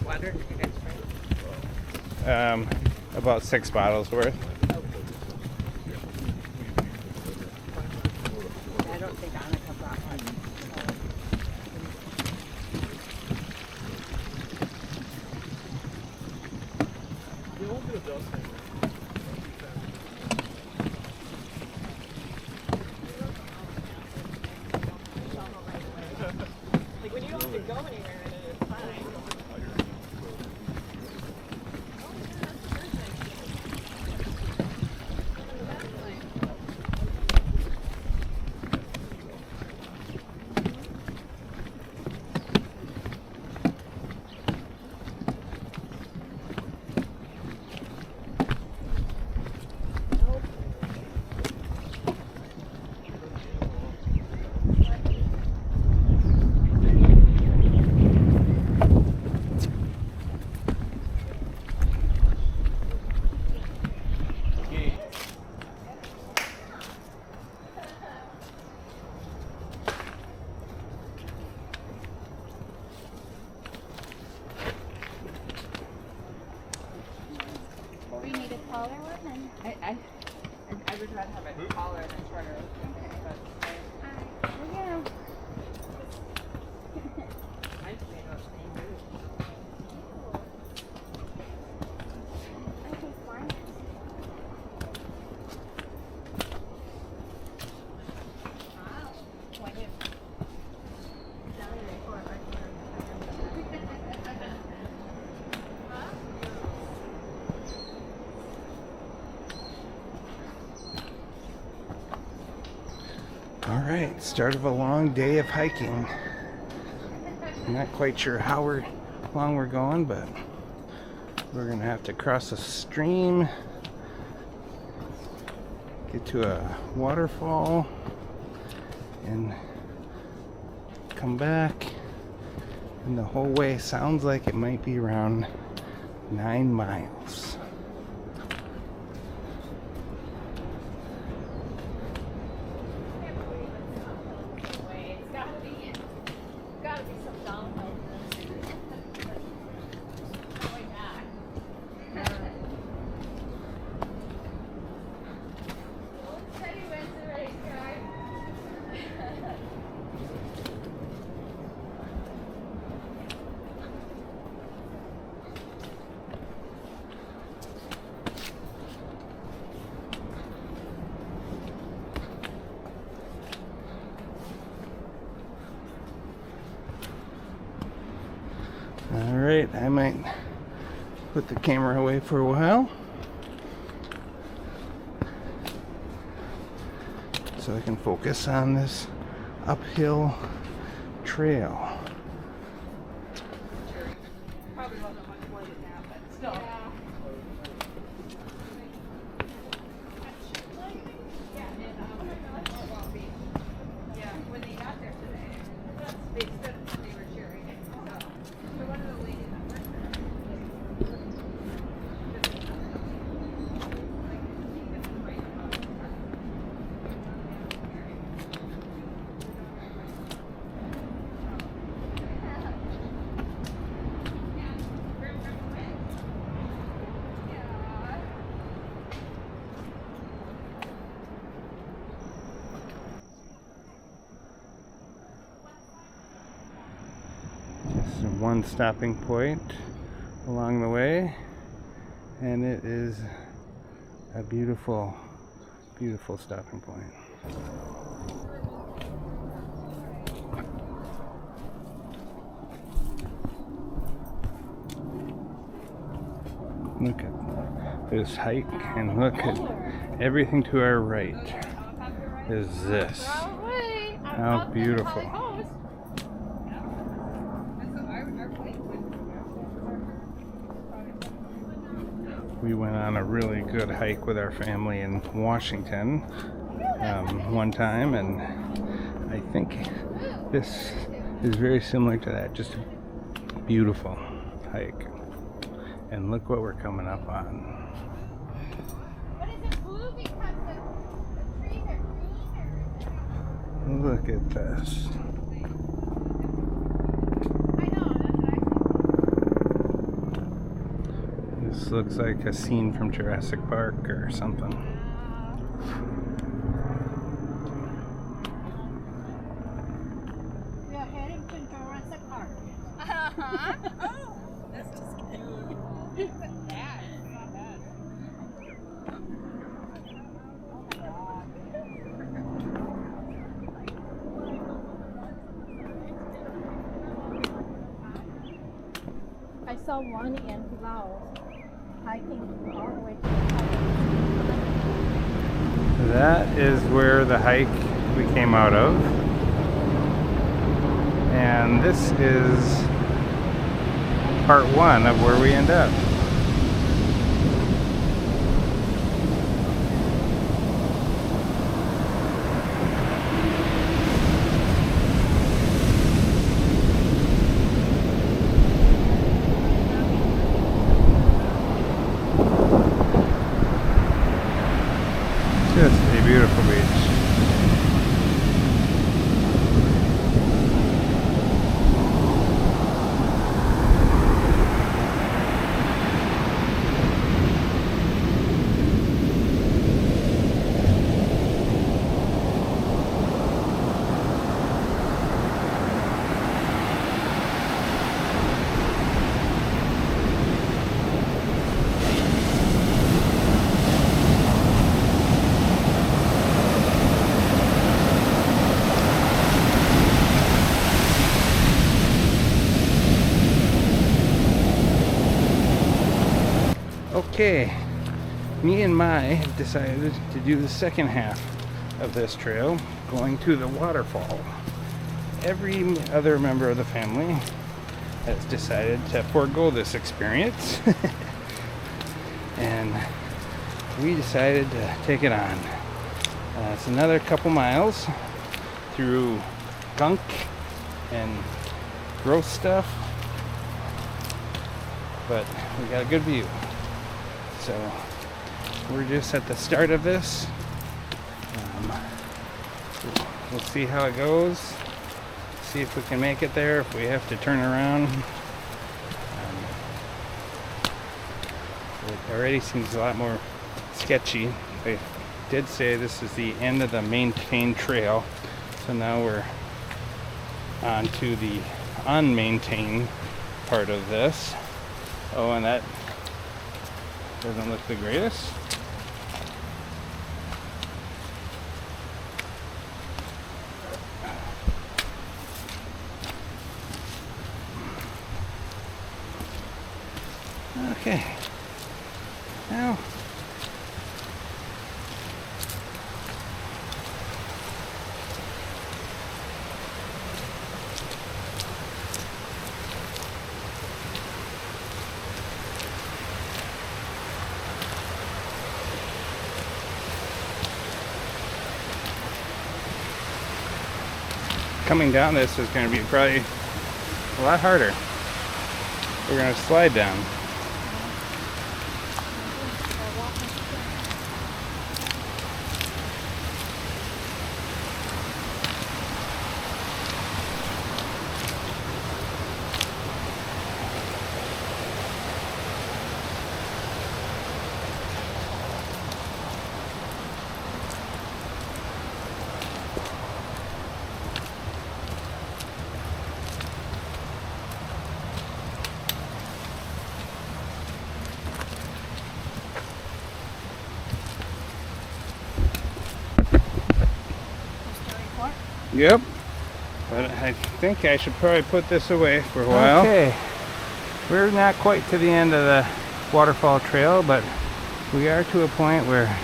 water did you guys bring? About 6 bottles worth. I don't think Annika brought one. Like when you don't have to go anywhere in it, it's fine. We need a taller one. I would rather have it taller than shorter. But Yeah. mine's made of the same root. I think mine. Wow. What if? All right, start of a long day of hiking. I'm not quite sure how long we're going, but we're gonna have to cross a stream, get to a waterfall, and come back. And the whole way sounds like it might be around 9 miles. Alright, I might put the camera away for a while so I can focus on this uphill trail. Probably wasn't much more than that, but still. Yeah, when they got there today, they said they were cheering. So one of the ladies that worked Just one stopping point along the way, and it is a beautiful, beautiful stopping point. Look at this hike, and look at everything to our right is this. How beautiful. We went on a really good hike with our family in Washington one time, and I think this is very similar to that. Just a beautiful hike. And look what we're coming up on. But is it blue because the trees are green, or Look at this. I know, that's what I think. This looks like a scene from Jurassic Park or something. We are heading to Jurassic Park. Uh-huh. Oh, that's just cute. Not bad. Not bad. I saw one in Laos hiking all the way to the That is where the hike we came out of. And this is part one of where we end up. Just a beautiful beach. Okay, me and Mai have decided to do the second half of this trail, going to the waterfall. Every other member of the family has decided to forego this experience, and we decided to take it on. It's another couple miles through gunk and gross stuff, but we got a good view. So we're just at the start of this. We'll see how it goes. See if we can make it there, if we have to turn around. It already seems a lot more sketchy. They did say this is the end of the maintained trail. So now we're on to the unmaintained part of this. Oh, and that doesn't look the greatest. Okay. Now coming down this is going to be probably a lot harder. We're going to slide down. Yep. But I think I should probably put this away for a while. Okay. We're not quite to the end of the waterfall trail, but we are to a point where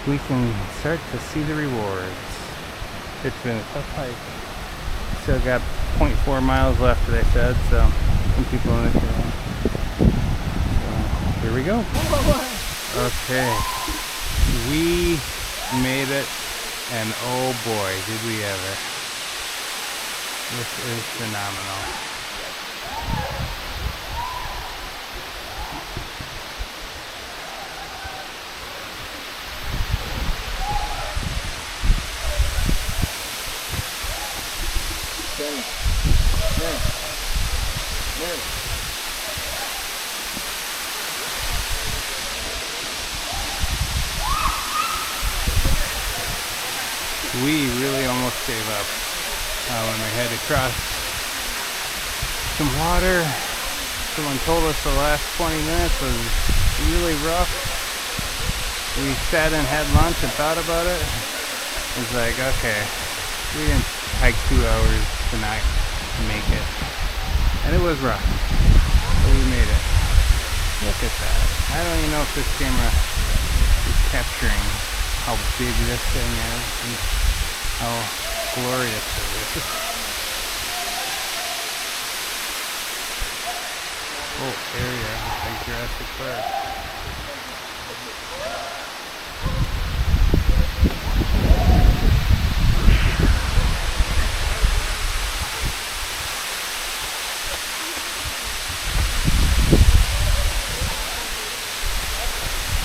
we can start to see the rewards. It's been a tough hike. Still got 0.4 miles left, they said, so some people in the trail. So here we go. Okay. We made it. And oh boy, did we ever. This is phenomenal. we really almost gave up when we had to cross some water. Someone told us the last 20 minutes was really rough. We sat and had lunch and thought about it. It's like, okay, we didn't hike 2 hours tonight to make it. And it was rough, but we made it. Look at that. I don't even know if this camera is capturing how big this thing is and how glorious it is. Whole area like Jurassic Park.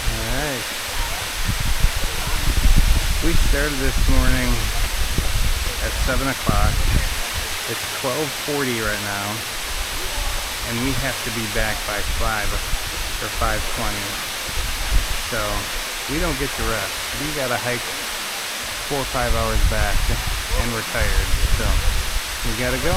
Alright. We started this morning at 7 o'clock. It's 12:40 right now. And we have to be back by 5 or 5:20. So we don't get to rest. We gotta hike 4 or 5 hours back and we're tired. So we gotta go.